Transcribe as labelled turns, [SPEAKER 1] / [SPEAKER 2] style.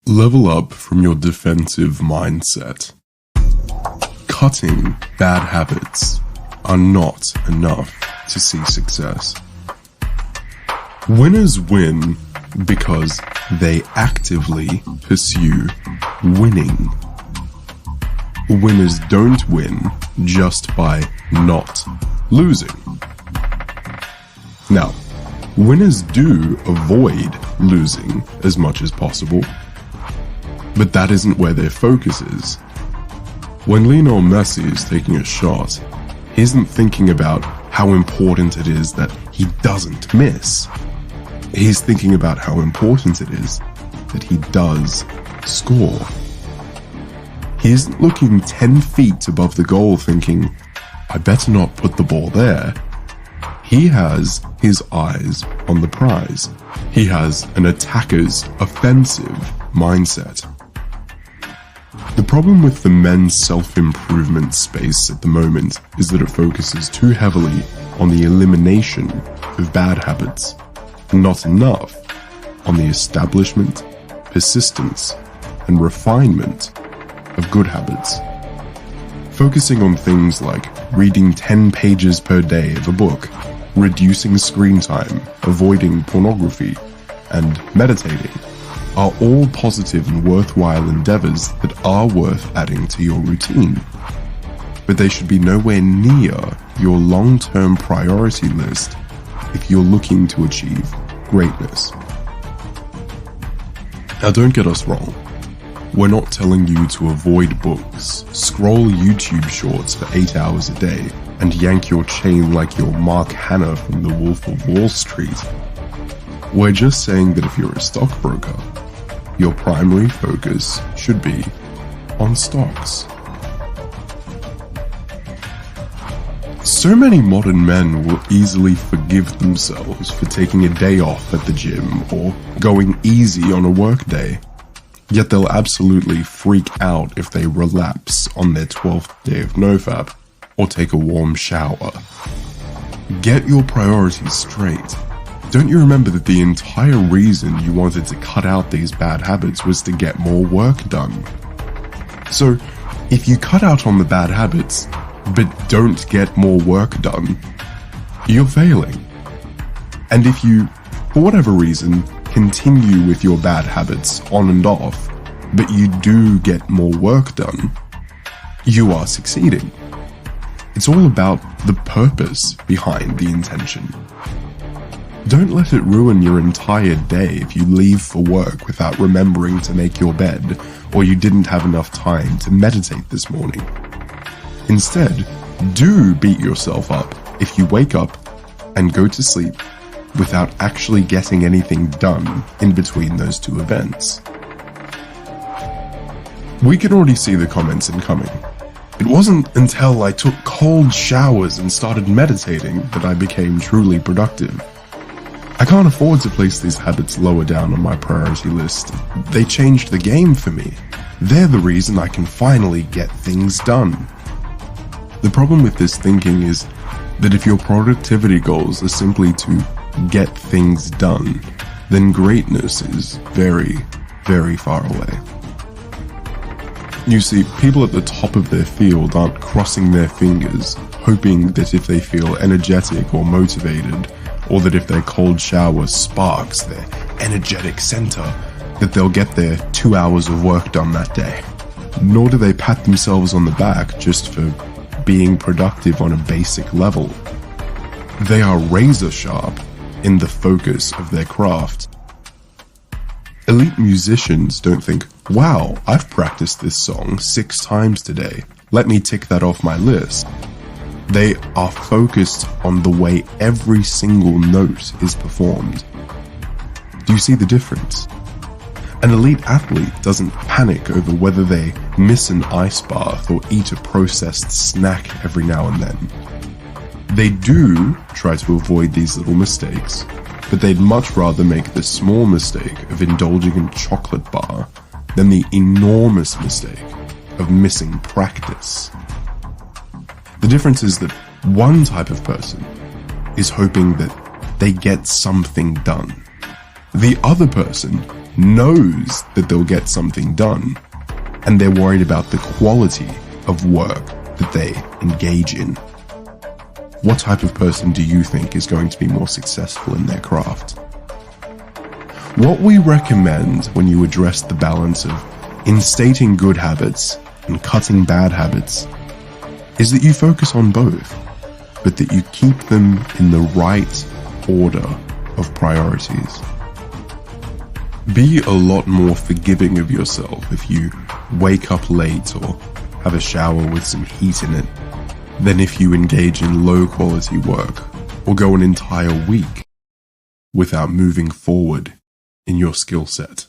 [SPEAKER 1] Level up from your defensive mindset. Cutting bad habits are not enough to see success. Winners win because they actively pursue winning. Winners don't win just by not losing. Now, winners do avoid losing as much as possible, but that isn't where their focus is. When Lionel Messi is taking a shot, he isn't thinking about how important it is that he doesn't miss. He's thinking about how important it is that he does score. He isn't looking 10 feet above the goal thinking, I better not put the ball there. He has his eyes on the prize. He has an attacker's offensive mindset. The problem with the men's self-improvement space at the moment is that it focuses too heavily on the elimination of bad habits, and not enough on the establishment, persistence, and refinement of good habits. Focusing on things like reading 10 pages per day of a book, reducing screen time, avoiding pornography, and meditating are all positive and worthwhile endeavors that are worth adding to your routine. But they should be nowhere near your long-term priority list if you're looking to achieve greatness. Now, don't get us wrong. We're not telling you to avoid books, scroll YouTube shorts for 8 hours a day, and yank your chain like you're Mark Hanna from The Wolf of Wall Street. We're just saying that if you're a stockbroker, your primary focus should be on stocks. So many modern men will easily forgive themselves for taking a day off at the gym or going easy on a work day. Yet they'll absolutely freak out if they relapse on their 12th day of NoFap or take a warm shower. Get your priorities straight. Don't you remember that the entire reason you wanted to cut out these bad habits was to get more work done? So, if you cut out on the bad habits, but don't get more work done, you're failing. And if you, for whatever reason, continue with your bad habits on and off, but you do get more work done, you are succeeding. It's all about the purpose behind the intention. Don't let it ruin your entire day if you leave for work without remembering to make your bed, or you didn't have enough time to meditate this morning. Instead, do beat yourself up if you wake up and go to sleep without actually getting anything done in between those two events. We can already see the comments incoming. It wasn't until I took cold showers and started meditating that I became truly productive. I can't afford to place these habits lower down on my priority list. They changed the game for me. They're the reason I can finally get things done. The problem with this thinking is that if your productivity goals are simply to get things done, then greatness is very, very far away. You see, people at the top of their field aren't crossing their fingers, hoping that if they feel energetic or motivated, or that if their cold shower sparks their energetic center, that they'll get their 2 hours of work done that day. Nor do they pat themselves on the back just for being productive on a basic level. They are razor sharp in the focus of their craft. Elite musicians don't think, wow, I've practiced this song 6 times today. Let me tick that off my list. They are focused on the way every single note is performed. Do you see the difference? An elite athlete doesn't panic over whether they miss an ice bath or eat a processed snack every now and then. They do try to avoid these little mistakes, but they'd much rather make the small mistake of indulging in a chocolate bar than the enormous mistake of missing practice. The difference is that one type of person is hoping that they get something done. The other person knows that they'll get something done, and they're worried about the quality of work that they engage in. What type of person do you think is going to be more successful in their craft? What we recommend when you address the balance of instating good habits and cutting bad habits is that you focus on both, but that you keep them in the right order of priorities. Be a lot more forgiving of yourself if you wake up late or have a shower with some heat in it than if you engage in low quality work or go an entire week without moving forward in your skill set.